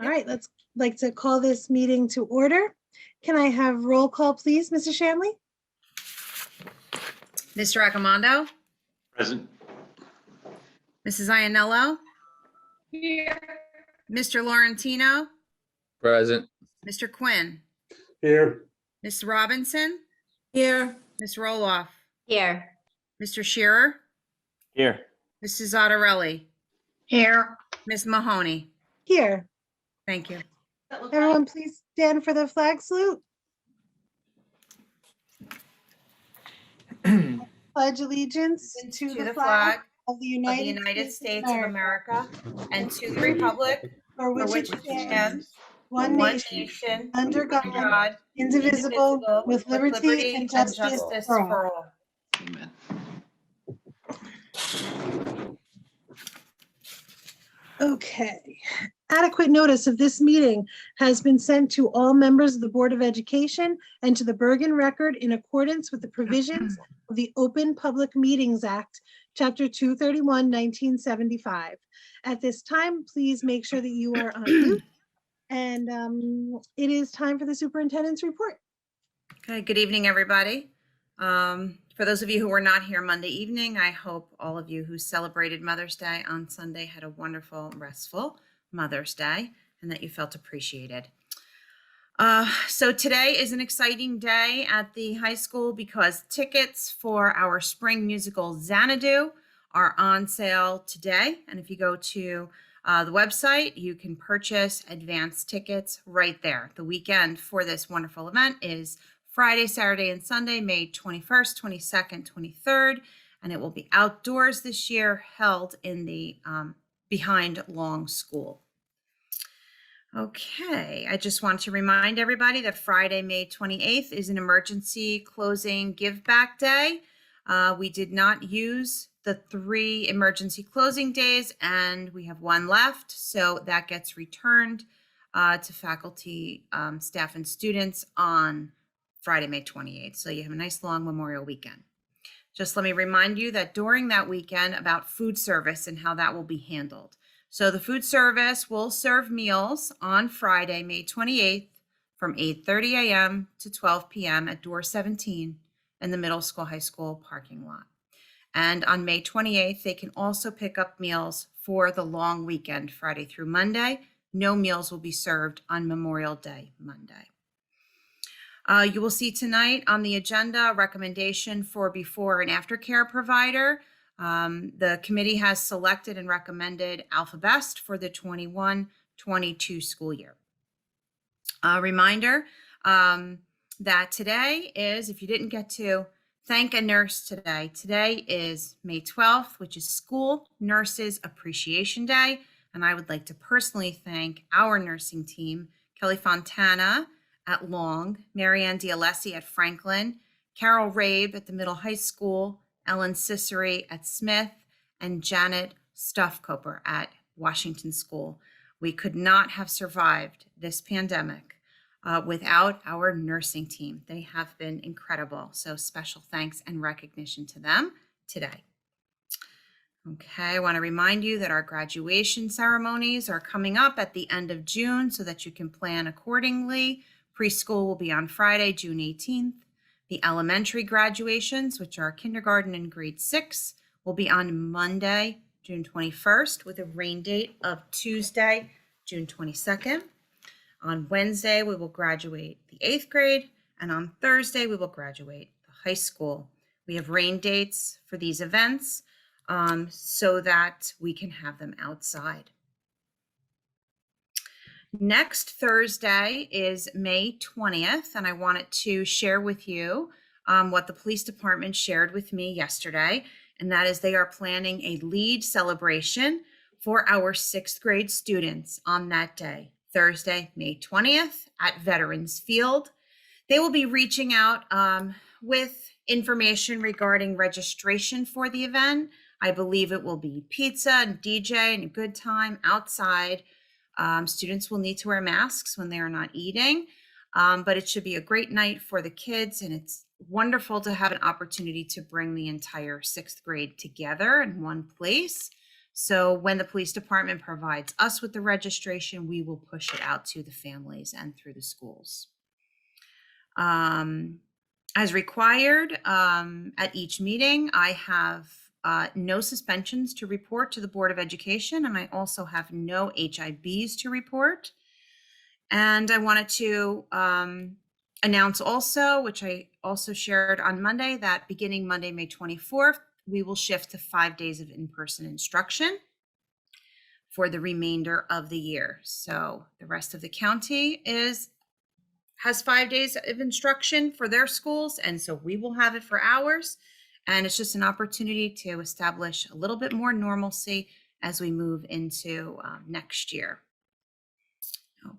All right, let's like to call this meeting to order. Can I have roll call, please, Mrs. Shanley? Mr. Raccomando? Present. Mrs. Iannello? Here. Mr. Laurentino? Present. Mr. Quinn? Here. Ms. Robinson? Here. Ms. Roloff? Here. Mr. Shearer? Here. Mrs. Zottarelli? Here. Ms. Mahoney? Here. Thank you. Everyone, please stand for the flag salute. Pledge allegiance to the flag of the Of the United United States States of America and to the republic for for which which it it stands, stands, one one nation, nation, under under God, God, indivisible, with liberty and justice for all. all. Amen. Okay. Adequate notice of this meeting has been sent to all members of the Board of Education and to the Bergen Record in accordance with the provisions of the Open Public Meetings Act, Chapter 231, 1975. At this time, please make sure that you are on mute. And it is time for the superintendent's report. Okay, good evening, everybody. For those of you who were not here Monday evening, I hope all of you who celebrated Mother's Day on Sunday had a wonderful, restful Mother's Day and that you felt appreciated. So today is an exciting day at the high school because tickets for our spring musical Xanadu are on sale today. And if you go to the website, you can purchase advance tickets right there. The weekend for this wonderful event is Friday, Saturday, and Sunday, May 21st, 22nd, 23rd, and it will be outdoors this year, held in the behind Long School. Okay, I just want to remind everybody that Friday, May 28th is an emergency closing give back day. We did not use the 3 emergency closing days and we have 1 left. So that gets returned to faculty, staff, and students on Friday, May 28th. So you have a nice long Memorial weekend. Just let me remind you that during that weekend about food service and how that will be handled. So the food service will serve meals on Friday, May 28th from 8:30 a.m. to 12 p.m. at door 17 in the middle school, high school parking lot. And on May 28th, they can also pick up meals for the long weekend, Friday through Monday. No meals will be served on Memorial Day, Monday. You will see tonight on the agenda a recommendation for before and after care provider. The committee has selected and recommended AlphaBest for the 21-22 school year. A reminder that today is, if you didn't get to thank a nurse today, today is May 12th, which is School Nurses Appreciation Day. And I would like to personally thank our nursing team, Kelly Fontana at Long, Marianne Dialessi at Franklin, Carol Rabe at the middle high school, Ellen Cicery at Smith, and Janet Stuffkoper at Washington School. We could not have survived this pandemic without our nursing team. They have been incredible. So special thanks and recognition to them today. Okay, I want to remind you that our graduation ceremonies are coming up at the end of June so that you can plan accordingly. Preschool will be on Friday, June 18th. The elementary graduations, which are kindergarten and grade 6, will be on Monday, June 21st, with a rain date of Tuesday, June 22nd. On Wednesday, we will graduate the 8th grade, and on Thursday, we will graduate the high school. We have rain dates for these events so that we can have them outside. Next Thursday is May 20th, and I wanted to share with you what the police department shared with me yesterday, and that is they are planning a lead celebration for our 6th grade students on that day, Thursday, May 20th at Veterans Field. They will be reaching out with information regarding registration for the event. I believe it will be pizza and DJ and a good time outside. Students will need to wear masks when they are not eating, but it should be a great night for the kids, and it's wonderful to have an opportunity to bring the entire 6th grade together in one place. So when the police department provides us with the registration, we will push it out to the families and through the schools. As required at each meeting, I have no suspensions to report to the Board of Education, and I also have no HIBs to report. And I wanted to announce also, which I also shared on Monday, that beginning Monday, May 24th, we will shift to 5 days of in-person instruction for the remainder of the year. So the rest of the county has 5 days of instruction for their schools, and so we will have it for ours. And it's just an opportunity to establish a little bit more normalcy as we move into next year.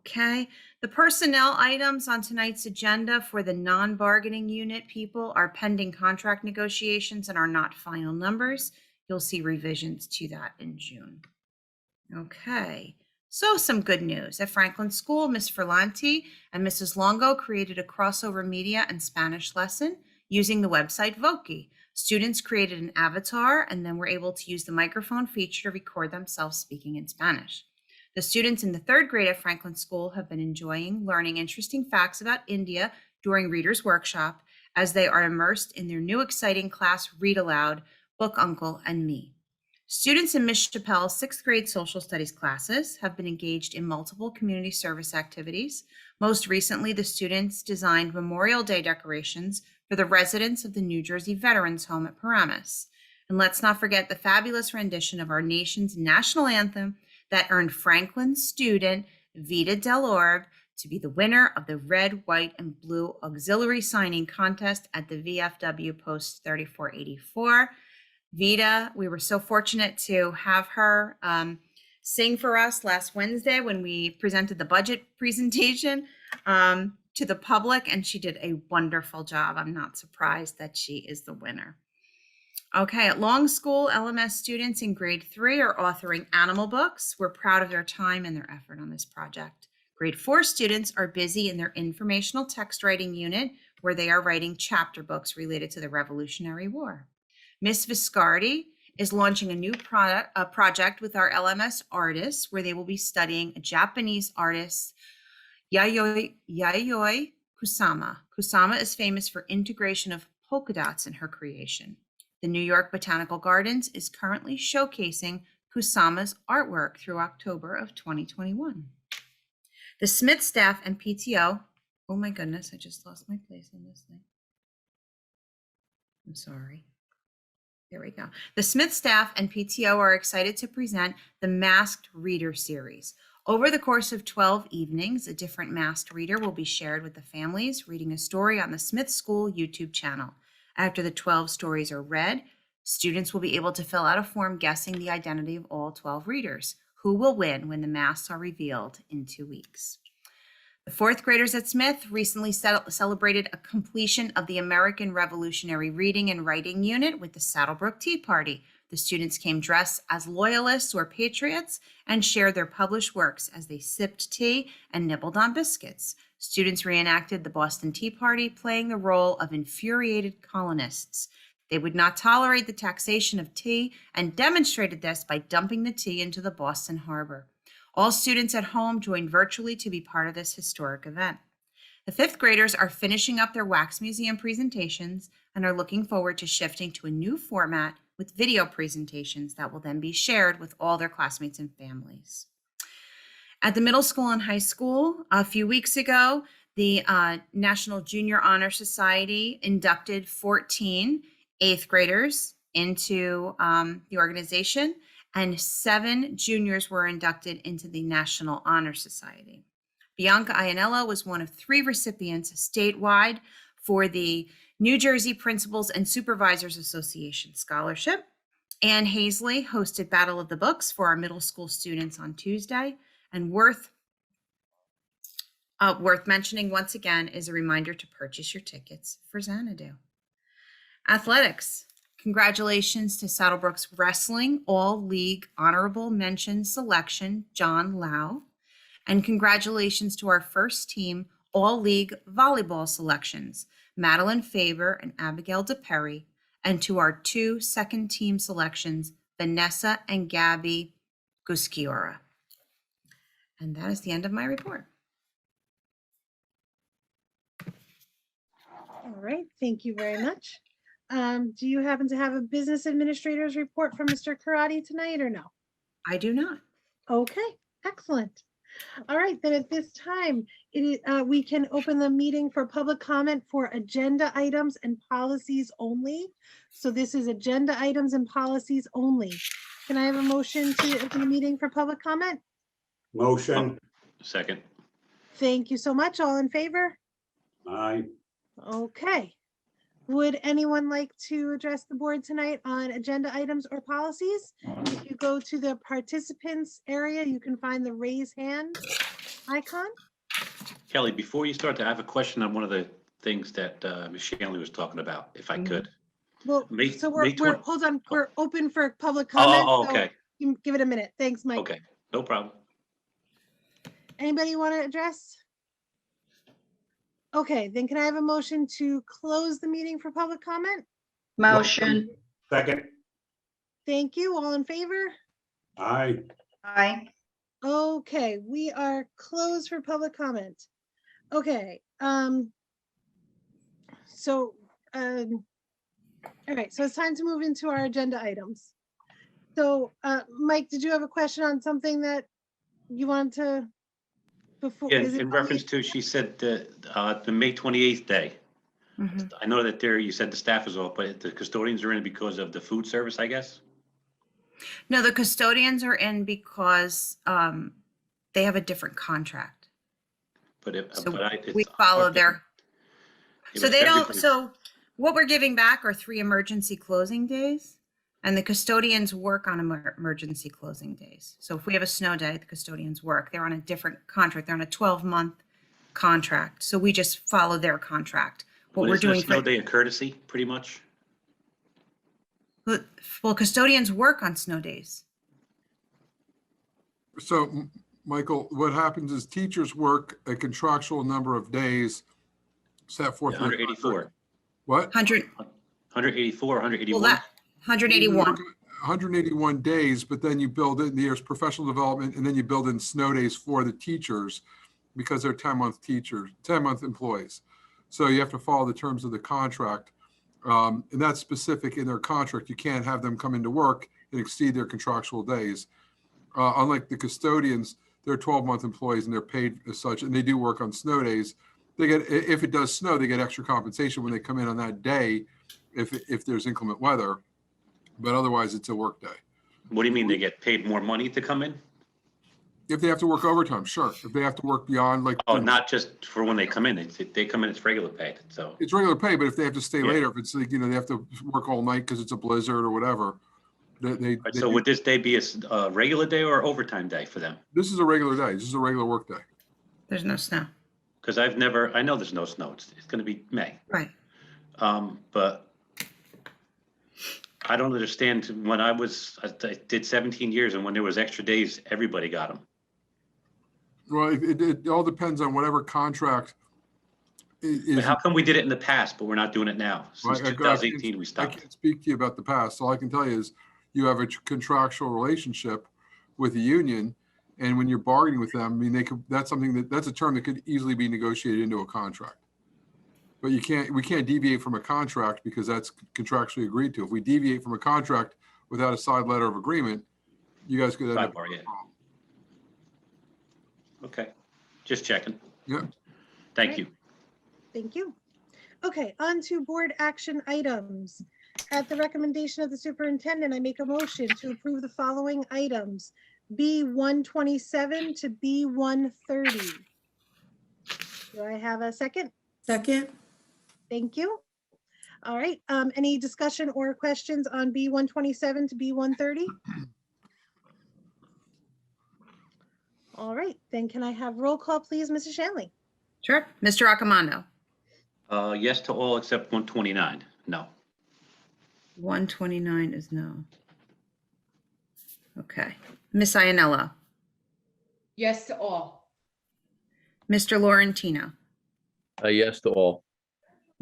Okay, the personnel items on tonight's agenda for the non-bargaining unit people are pending contract negotiations and are not final numbers. You'll see revisions to that in June. Okay, so some good news. At Franklin School, Ms. Ferlanti and Mrs. Longo created a crossover media and Spanish lesson using the website Voki. Students created an avatar and then were able to use the microphone feature to record themselves speaking in Spanish. The students in the 3rd grade at Franklin School have been enjoying learning interesting facts about India during Reader's Workshop as they are immersed in their new exciting class Read Aloud, Book Uncle and Me. Students in Ms. Chappelle's 6th grade social studies classes have been engaged in multiple community service activities. Most recently, the students designed Memorial Day decorations for the residents of the New Jersey Veterans Home at Paramus. And let's not forget the fabulous rendition of our nation's national anthem that earned Franklin student Vita Delorbe to be the winner of the Red, White, and Blue Auxiliary Signing Contest at the VFW Post 3484. Vita, we were so fortunate to have her sing for us last Wednesday when we presented the budget presentation to the public, and she did a wonderful job. I'm not surprised that she is the winner. Okay, at Long School, LMS students in grade 3 are authoring animal books. We're proud of their time and their effort on this project. Grade 4 students are busy in their informational text writing unit where they are writing chapter books related to the Revolutionary War. Miss Viscardi is launching a new project with our LMS artists where they will be studying a Japanese artist, Yayoi Kusama. Kusama is famous for integration of polka dots in her creation. The New York Botanical Gardens is currently showcasing Kusama's artwork through October of 2021. The Smith staff and PTO, oh my goodness, I just lost my place on this thing. I'm sorry. There we go. The Smith staff and PTO are excited to present the Masked Reader series. Over the course of 12 evenings, a different masked reader will be shared with the families, reading a story on the Smith School YouTube channel. After the 12 stories are read, students will be able to fill out a form guessing the identity of all 12 readers, who will win when the masks are revealed in 2 weeks. The 4th graders at Smith recently celebrated a completion of the American Revolutionary Reading and Writing Unit with the Saddlebrook Tea Party. The students came dressed as loyalists or patriots and shared their published works as they sipped tea and nibbled on biscuits. Students reenacted the Boston Tea Party, playing the role of infuriated colonists. They would not tolerate the taxation of tea and demonstrated this by dumping the tea into the Boston Harbor. All students at home joined virtually to be part of this historic event. The 5th graders are finishing up their Wax Museum presentations and are looking forward to shifting to a new format with video presentations that will then be shared with all their classmates and families. At the middle school and high school, a few weeks ago, the National Junior Honor Society inducted 14 8th graders into the organization, and 7 juniors were inducted into the National Honor Society. Bianca Ianello was one of 3 recipients statewide for the New Jersey Principals and Supervisors Association Scholarship. Ann Hazley hosted Battle of the Books for our middle school students on Tuesday. And worth mentioning once again is a reminder to purchase your tickets for Xanadu. Athletics. Congratulations to Saddlebrook's Wrestling All-League Honorable Mention Selection, John Lau. And congratulations to our first team All-League Volleyball selections, Madeline Faber and Abigail DePerry, and to our 2 second team selections, Vanessa and Gabby Gusciora. And that is the end of my report. All right, thank you very much. Do you happen to have a business administrator's report from Mr. Karati tonight or no? I do not. Okay, excellent. All right, then at this time, we can open the meeting for public comment for agenda items and policies only. So this is agenda items and policies only. Can I have a motion to open the meeting for public comment? Motion. Second. Thank you so much. All in favor? Aye. Okay. Would anyone like to address the board tonight on agenda items or policies? If you go to the participants area, you can find the raise hand icon. Kelly, before you start, I have a question on one of the things that Ms. Shanley was talking about, if I could. Well, May- so May we're, 20 hold on, we're open for public comment. Oh, so okay, you can give it a minute. Thanks, Mike. okay, no problem. Anybody want to address? Okay, then can I have a motion to close the meeting for public comment? Motion. Second. Thank you. All in favor? Aye. Aye. Okay, we are closed for public comment. Okay, all right, so it's time to move into our agenda items. So, Mike, did you have a question on something that you wanted to before? Yeah, is it in reference to, she said the May 28th day. Mhm. I know that there, you said the staff is off, but the custodians are in because of the food service, I guess? No, the custodians are in because they have a different contract. But it, So but I. we it's- follow their, it so was they don't, everybody's- so what we're giving back are 3 emergency closing days. And the custodians work on emergency closing days. So if we have a snow day, the custodians work. They're on a different contract. They're on a 12-month contract. So we just follow their contract. What Well, we're isn't a doing snow for, day a courtesy, pretty much? well, custodians work on snow days. So, Michael, what happens is teachers work a contractual number of days set forth. in the 184, What? 100, 184, well, 181? that, 181. 181 days, but then you build in, there's professional development, and then you build in snow days for the teachers because they're 10-month teachers, 10-month employees. So you have to follow the terms of the contract. And that's specific in their contract. You can't have them come into work and exceed their contractual days. Unlike the custodians, they're 12-month employees and they're paid as such, and they do work on snow days. They get, if it does snow, they get extra compensation when they come in on that day if there's inclement weather, but otherwise it's a work day. What do you mean, they get paid more money to come in? If they have to work overtime, sure. If they have to work beyond, like, Oh, not just for when they come in, they come in, it's regular paid, so. it's regular pay, but if they have to stay Yeah. later, if it's like, they have to work all night because it's a blizzard or whatever, they So would this day be a regular day or overtime day for them? this is a regular day. This is a regular work day. There's no snow. Because I know there's no snow, it's gonna be May. Right. But I don't understand, when I did 17 years, and when there was extra days, everybody got them. Well, it all depends on whatever contract is. How come we did it in the past, but we're not doing it now? Since I can't- 2018, we I stopped. can't speak to you about the past. All I can tell you is you have a contractual relationship with the union. And when you're bargaining with them, I mean, that's a term that could easily be negotiated into a contract. But we can't deviate from a contract because that's contractually agreed to. If we deviate from a contract without a side letter of agreement, you guys could end up. Sidebar, yeah. Okay, just checking. Yeah. Thank you. Thank you. Okay, on to board action items. At the recommendation of the superintendent, I make a motion to approve the following items. B127 to B130. Do I have a second? Second. Thank you. All right, any discussion or questions on B127 to B130? All right, then can I have roll call, please, Mrs. Shanley? Sure. Mr. Accomando. Yes to all except 129, no. 129 is no. Okay. Miss Ianello. Yes to all. Mr. Laurentino. Yes to all.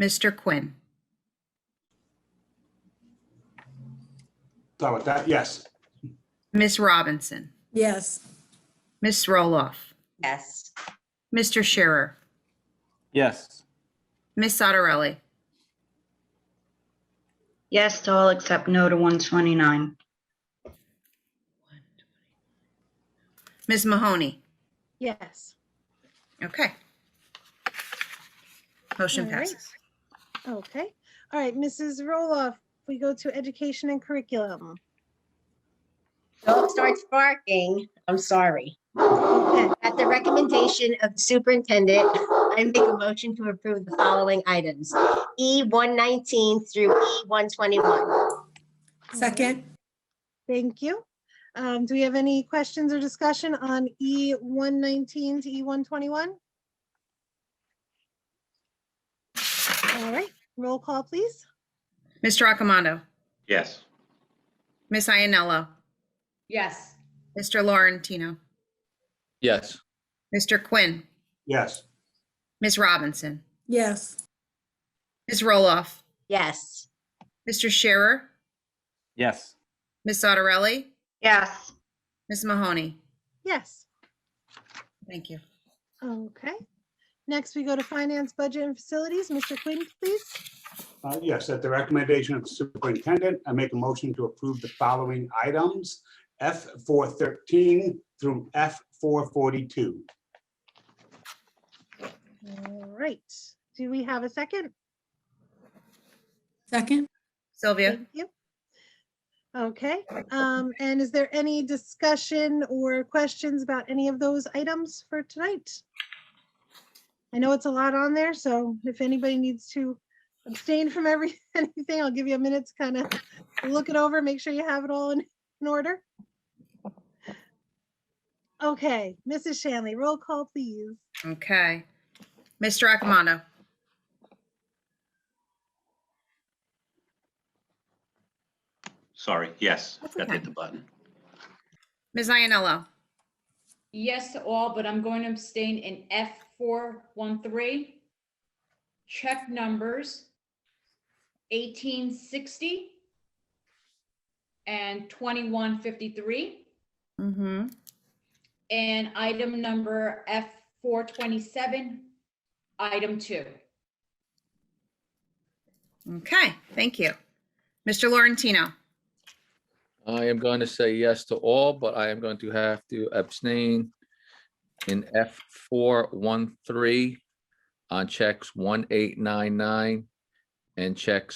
Mr. Quinn. Sorry about that. Yes. Ms. Robinson, Yes. Ms. Roloff, Yes. Mr. Shearer, Yes. Ms. Sotarelli, Yes to all except no to 129. Ms. Mahoney. Yes. Okay. Motion All right. passes. Okay. All right, Mrs. Roloff, we go to education and curriculum. Don't start sparking. I'm sorry. Okay. At the recommendation of the superintendent, I make a motion to approve the following items. E119 through E121. Second. Thank you. Do we have any questions or discussion on E119 to E121? All right, roll call, please. Mr. Raccomando, Yes. Ms. Ianello, Yes. Mr. Laurentino, Yes. Mr. Quinn, Yes. Ms. Robinson, Yes. Ms. Roloff, Yes. Mr. Shearer, Yes. Ms. Sotarelli, Yes. Ms. Mahoney. Yes. Thank you. Okay. Next, we go to finance, budget, and facilities. Mr. Quinn, please. Yes, at the recommendation of the superintendent, I make a motion to approve the following items. F413 through F442. All right. Do we have a second? Second? Sylvia, Thank you. Okay, and is there any discussion or questions about any of those items for tonight? I know it's a lot on there, so if anybody needs to abstain from anything, I'll give you a minute to kind of look it over, make sure you have it all in order. Okay, Mrs. Shanley, roll call, please. okay. Mr. Raccomando, Sorry. Yes. That's Got to okay. hit the button. Ms. Ianello, Yes to all, but I'm going to abstain in F413. Check numbers 1860 and 2153. mm-hmm. And item number F427, item 2. Okay, thank you. Mr. Laurentino, I am going to say yes to all, but I am going to have to abstain in F413 on checks 1899 and check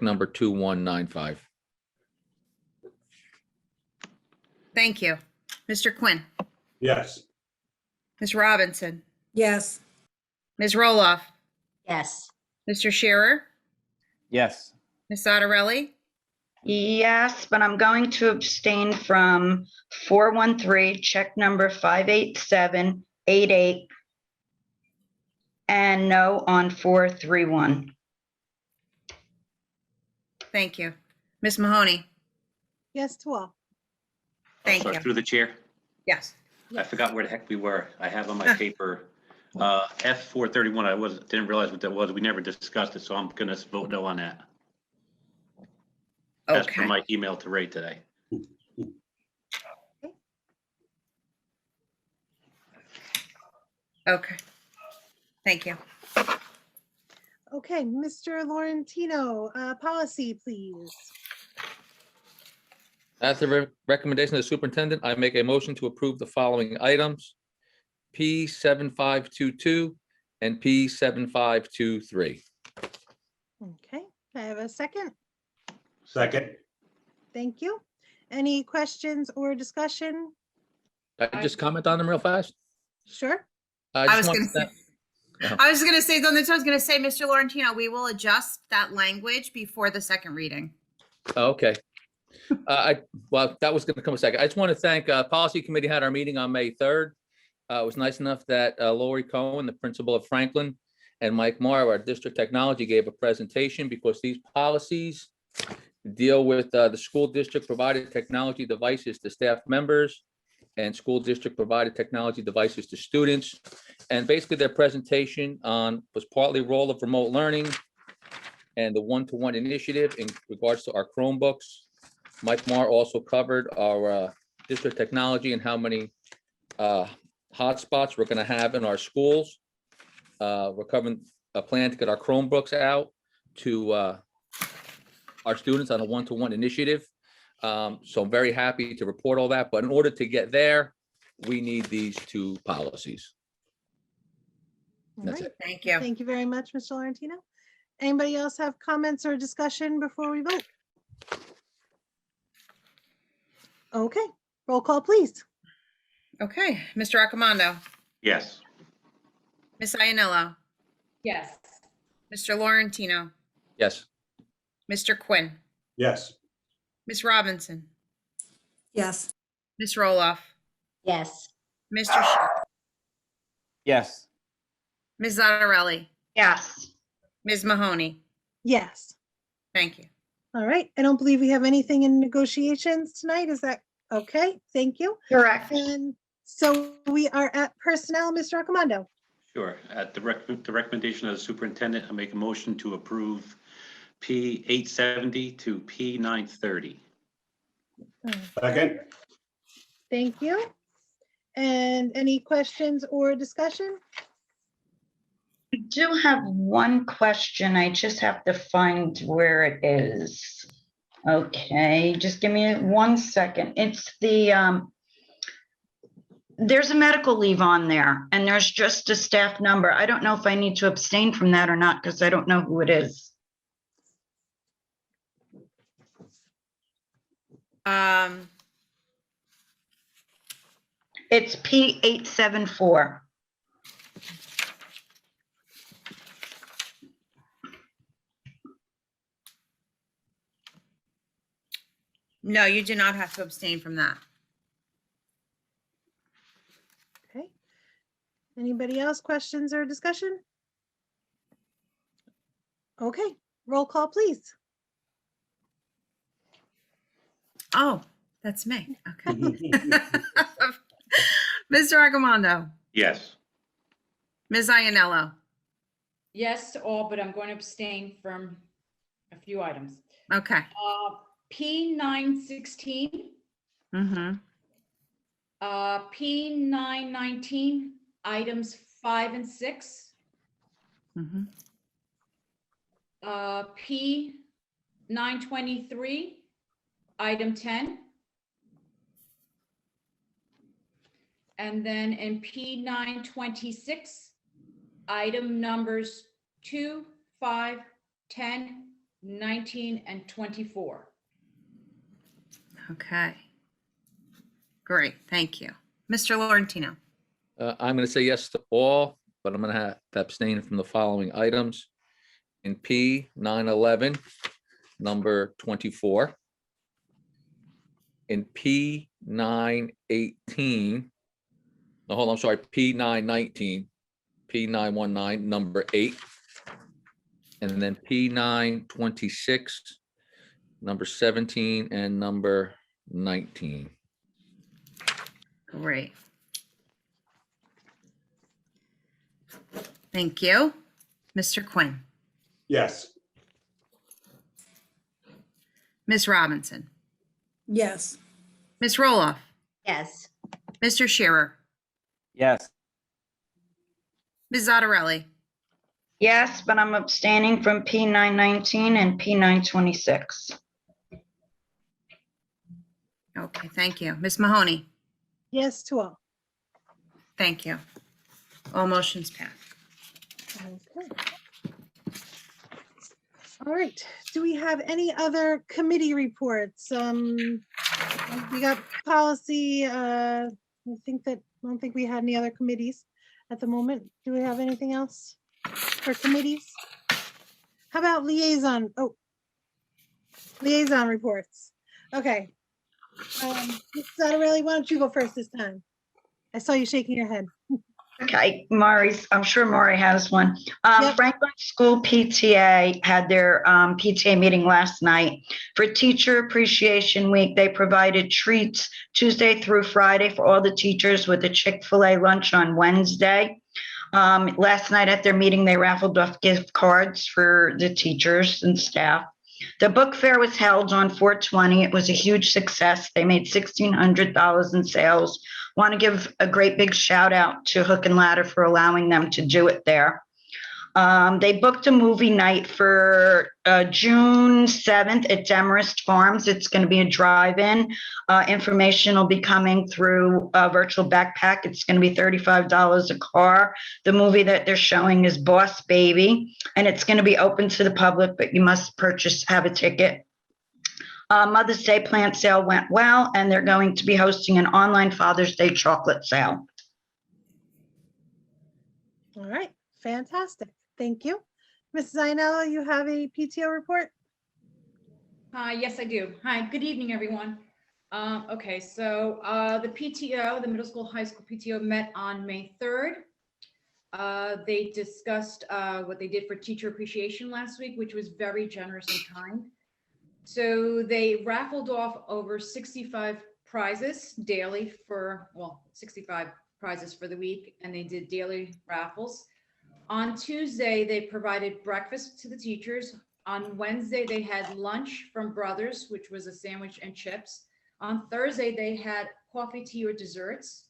number 2195. thank you. Mr. Quinn, Yes. Ms. Robinson, Yes. Ms. Roloff, Yes. Mr. Shearer, Yes. Ms. Sotarelli, Yes, but I'm going to abstain from 413, check number 58788, and no on 431. thank you. Ms. Mahoney, Yes to all. thank Sorry, you. through the chair. Yes, I forgot where the heck we were. I have on my paper, F431. Didn't realize what that was. We never discussed it, so I'm gonna vote no on that. As per okay, my email to Ray today. okay. Thank you. Okay, Mr. Laurentino, policy, please. At the recommendation of the superintendent, I make a motion to approve the following items. P7522 and P7523. Okay, I have a second. Second. Thank you. Any questions or discussion? Can I just comment on them real fast? Sure. I was just gonna want say, to- I was gonna say, I was gonna say, Mr. Laurentino, we will adjust that language before the second reading. Oh, okay. Well, that was going to come a second. I just want to thank Policy Committee had our meeting on May 3rd. It was nice enough that Lori Cohen, the principal of Franklin, and Mike Morrow, our district technology, gave a presentation because these policies deal with the school district provided technology devices to staff members and school district provided technology devices to students. And basically their presentation was partly role of remote learning and the one-to-one initiative in regards to our Chromebooks. Mike Marr also covered our district technology and how many hotspots we're going to have in our schools. We're covering a plan to get our Chromebooks out to our students on a one-to-one initiative. So I'm very happy to report all that. But in order to get there, we need these two policies. All That's right. it. Thank you. Thank you very much, Mr. Laurentino. Anybody else have comments or discussion before we vote? Okay, roll call, please. Okay, Mr. Raccomando, Yes. Miss Ianello, Yes. Mr. Laurentino, Yes. Mr. Quinn, Yes. Miss Robinson, Yes. Miss Roloff, Yes. Mr. Scherer, Yes. Ms. Zattarelli, Yes. Ms. Mahoney. Yes. Thank you. All right, I don't believe we have anything in negotiations tonight. Is that okay? Thank you. Correct. And so we are at personnel, Mr. Raccomando. Sure. At the recommendation of the superintendent, I make a motion to approve P 870 to P 930. Second. Thank you. And any questions or discussion? I do have one question. I just have to find where it is. Okay, just give me 1 second. It's the, there's a medical leave on there and there's just a staff number. I don't know if I need to abstain from that or not because I don't know who it is. It's P 874. No, you do not have to abstain from that. Okay. Anybody else, questions or discussion? Okay, roll call, please. Oh, that's me. Okay. Mr. Raccomando, Yes. Ms. Ianello, Yes to all, but I'm going to abstain from a few items. okay. P 916, Mm-hmm. P 919, items 5 and 6, Mm-hmm. P 923, item 10. And then in P 926, item numbers 2, 5, 10, 19, and 24. Okay. Great, thank you. Mr. Laurentino, I'm going to say yes to all, but I'm going to have to abstain from the following items. In P 911, number 24. In P 918, no, hold on, I'm sorry, P 919, P 919, number 8. And then P 926, number 17, and number 19. great. Thank you. Mr. Quinn, Yes. Ms. Robinson, Yes. Ms. Roloff, Yes. Mr. Scherer, Yes. Ms. Zattarelli, Yes, but I'm abstaining from P 919 and P 926. okay, thank you. Ms. Mahoney, Yes to all. thank you. All motions passed. Okay. All right, do we have any other committee reports? We got policy, I don't think we had any other committees at the moment. Do we have anything else for committees? How about liaison? Oh, liaison reports. Okay. Ms. Zattarelli, why don't you go first this time? I saw you shaking your head. Okay, I'm sure Maury has one. Yep. Franklin School PTA had their PTA meeting last night. For Teacher Appreciation Week, they provided treats Tuesday through Friday for all the teachers with a Chick-fil-A lunch on Wednesday. Last night at their meeting, they raffled off gift cards for the teachers and staff. The book fair was held on 4/20. It was a huge success. They made $1,600 in sales. Want to give a great big shout out to Hook and Ladder for allowing them to do it there. They booked a movie night for June 7th at Demarest Farms. It's going to be a drive-in. Information will be coming through a virtual backpack. It's going to be $35 a car. The movie that they're showing is Boss Baby, and it's going to be open to the public, but you must have a ticket. Mother's Day plant sale went well, and they're going to be hosting an online Father's Day chocolate sale. All right, fantastic. Thank you. Mrs. Ionello, you have a PTO report? Yes, I do. Hi, good evening, everyone. Okay, so the PTO, the middle school, high school PTO met on May 3rd. They discussed what they did for teacher appreciation last week, which was very generous and kind. So they raffled off over 65 prizes daily for, well, 65 prizes for the week, and they did daily raffles. On Tuesday, they provided breakfast to the teachers. On Wednesday, they had lunch from Brothers, which was a sandwich and chips. On Thursday, they had coffee, tea, or desserts.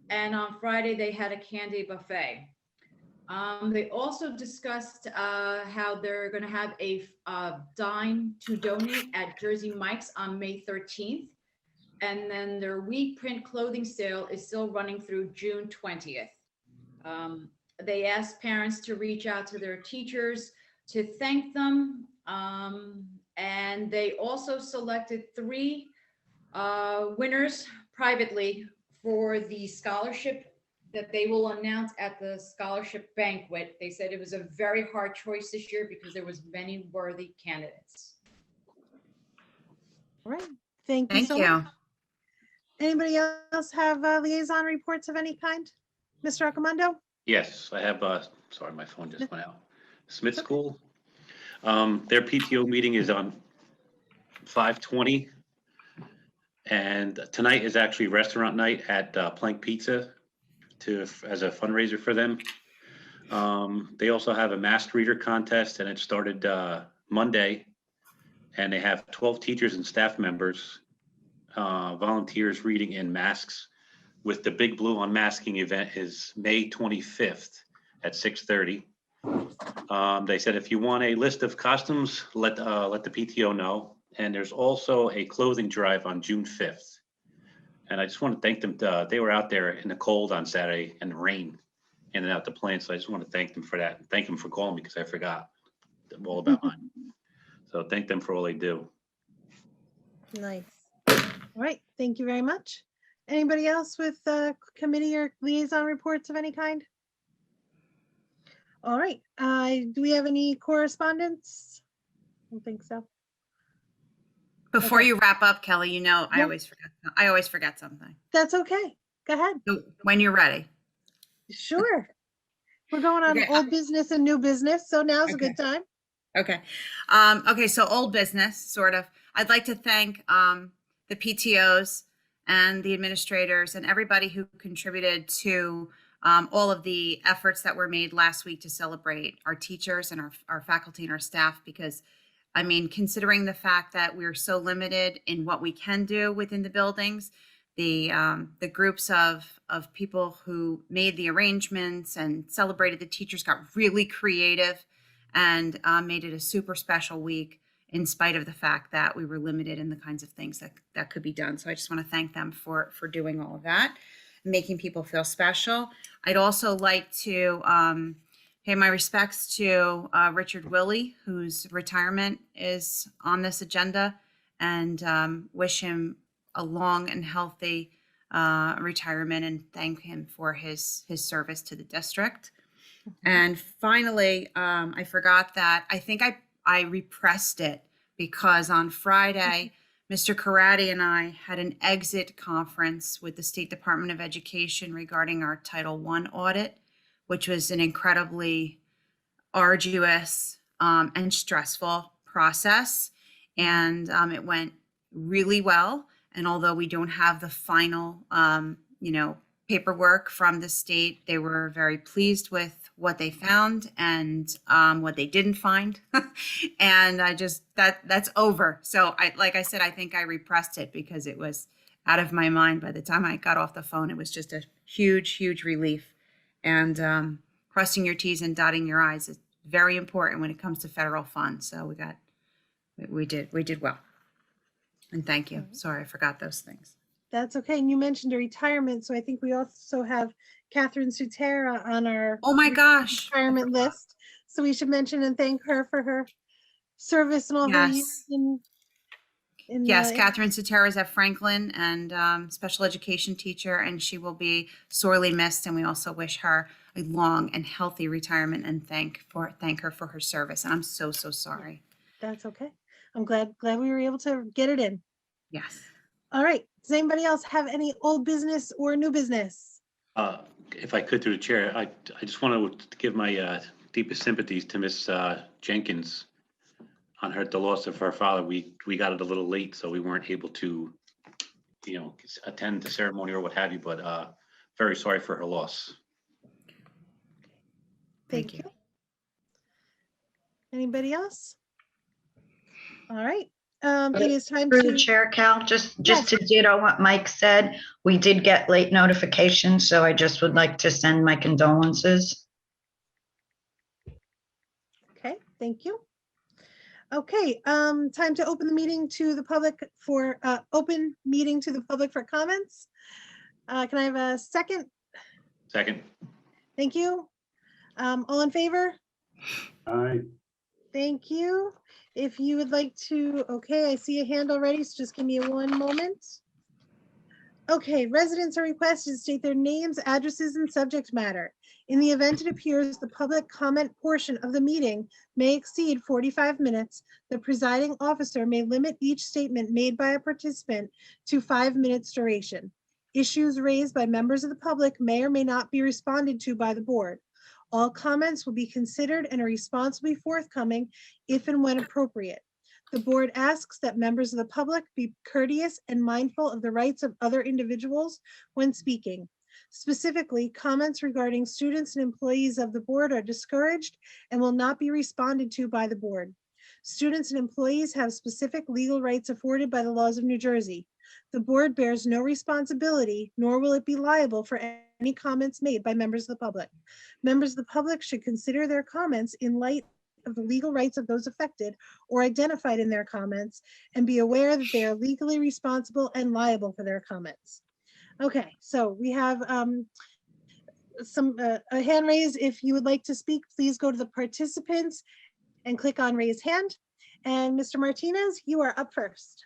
And on Friday, they had a candy buffet. They also discussed how they're going to have a dine to donate at Jersey Mike's on May 13th. And then their week print clothing sale is still running through June 20th. They asked parents to reach out to their teachers to thank them. And they also selected 3 winners privately for the scholarship that they will announce at the scholarship banquet. They said it was a very hard choice this year because there was many worthy candidates. All right, thank you Thank so you. much. Anybody else have liaison reports of any kind? Mr. Accomando? Yes, I have, sorry, my phone just went out. Smith School. Their PTO meeting is on 5/20. And tonight is actually restaurant night at Plank Pizza as a fundraiser for them. They also have a mask reader contest, and it started Monday. And they have 12 teachers and staff members, volunteers reading in masks, with the Big Blue Unmasking event is May 25th at 6:30. They said if you want a list of costumes, let the PTO know. And there's also a clothing drive on June 5th. And I just want to thank them. They were out there in the cold on Saturday and the rain in and out the plant. So I just want to thank them for that. And thank them for calling me because I forgot all about mine. So thank them for all they do. Nice. All right, thank you very much. Anybody else with committee or liaison reports of any kind? All right, do we have any correspondence? I don't think so. Before Okay. you wrap up, Kelly, you know, I Yeah. always forget something. That's okay. Go ahead. So when you're ready. Sure. We're going on Okay. old business and new business, so now's a Okay. good time. Okay. Okay, so old business, sort of. I'd like to thank the PTOs and the administrators and everybody who contributed to all of the efforts that were made last week to celebrate our teachers and our faculty and our staff, because I mean, considering the fact that we're so limited in what we can do within the buildings, the groups of people who made the arrangements and celebrated the teachers got really creative and made it a super special week in spite of the fact that we were limited in the kinds of things that could be done. So I just want to thank them for doing all of that, making people feel special. I'd also like to pay my respects to Richard Willey, whose retirement is on this agenda, and wish him a long and healthy retirement and thank him for his service to the district. And finally, I forgot that I think I repressed it because on Friday, Mr. Karate and I had an exit conference with the State Department of Education regarding our Title I audit, which was an incredibly arduous and stressful process. And it went really well. And although we don't have the final, paperwork from the state. They were very pleased with what they found and what they didn't find. And I just, that's over. So like I said, I think I repressed it because it was out of my mind. By the time I got off the phone, it was just a huge, huge relief. And crossing your T's and dotting your I's is very important when it comes to federal funds. So we did well. And thank you. Sorry, I forgot those things. That's okay. And you mentioned a retirement, so I think we also have Catherine Sutera on our Oh my gosh. retirement list. So we should mention and thank her for her service and all her years Yes. in Yes, Catherine Sotera is at Franklin and special education teacher, and she will be sorely missed. And we also wish her a long and healthy retirement and thank her for her service. And I'm so sorry. That's okay. I'm glad we were able to get it in. Yes. All right. Does anybody else have any old business or new business? If I could, through the chair, I just want to give my deepest sympathies to Miss Jenkins on the loss of her father. We got it a little late, so we weren't able to, attend the ceremony or what have you, but very sorry for her loss. Thank you. Anybody else? All right. It is time Through the to, chair, Cal, just Yes. to ditto what Mike said, we did get late notification, so I just would like to send my condolences. okay, thank you. Okay, time to open the meeting to the public for comments. Can I have a second? Second. Thank you. All in favor? Aye. Thank you. If you would like to, okay, I see a hand already, so just give me one moment. Okay, residents are requested to state their names, addresses, and subject matter. In the event it appears the public comment portion of the meeting may exceed 45 minutes, the presiding officer may limit each statement made by a participant to 5 minutes duration. Issues raised by members of the public may or may not be responded to by the board. All comments will be considered and a response will be forthcoming if and when appropriate. The board asks that members of the public be courteous and mindful of the rights of other individuals when speaking. Specifically, comments regarding students and employees of the board are discouraged and will not be responded to by the board. Students and employees have specific legal rights afforded by the laws of New Jersey. The board bears no responsibility, nor will it be liable for any comments made by members of the public. Members of the public should consider their comments in light of the legal rights of those affected or identified in their comments and be aware that they are legally responsible and liable for their comments. Okay, so we have a hand raised. If you would like to speak, please go to the participants and click on raise hand. And Mr. Martinez, you are up first.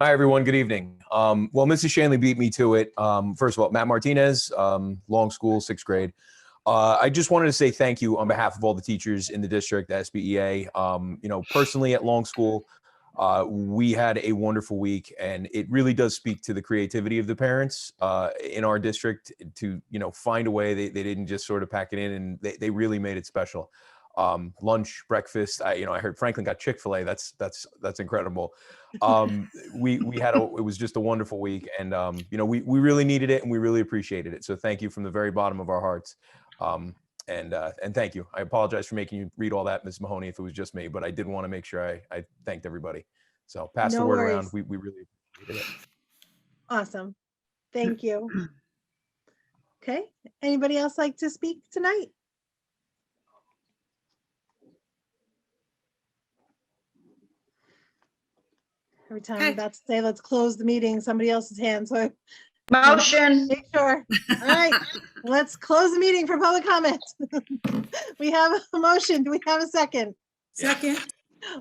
Hi, everyone. Good evening. Well, Mrs. Shanley beat me to it. First of all, Matt Martinez, Long School, 6th grade. I just wanted to say thank you on behalf of all the teachers in the district, the SBEA. Personally at Long School, we had a wonderful week, and it really does speak to the creativity of the parents in our district to, find a way. They didn't just sort of pack it in, and they really made it special. Lunch, breakfast. I heard Franklin got Chick-fil-A. That's incredible. It was just a wonderful week, and we really needed it and we really appreciated it. So thank you from the very bottom of our hearts. And thank you. I apologize for making you read all that, Ms. Mahoney, if it was just me, but I did want to make sure I thanked everybody. So pass the word around. We really appreciated it. Awesome. Thank you. Okay. Anybody else like to speak tonight? Every time I'm about to say, let's close the meeting, somebody else's hand. So Motion. make sure. All right, let's close the meeting for public comment. We have a motion. Do we have a second? Second.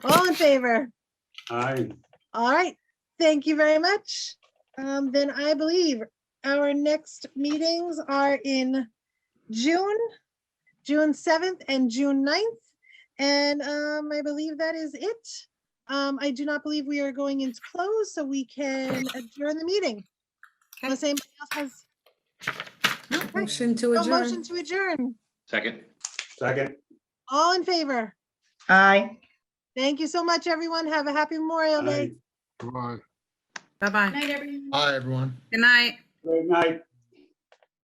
All in favor? Aye. All right. Thank you very much. Then I believe our next meetings are in June 7th and June 9th. And I believe that is it. I do not believe we are going into close, so we can adjourn the meeting. Unless anybody else has. Motion to No adjourn. motion to adjourn. Second. Second. All in favor? Aye. Thank you so much, everyone. Have a happy Memorial Day. Aye. Bye. Bye-bye. Night, everyone. Bye, everyone. Good night. Great night.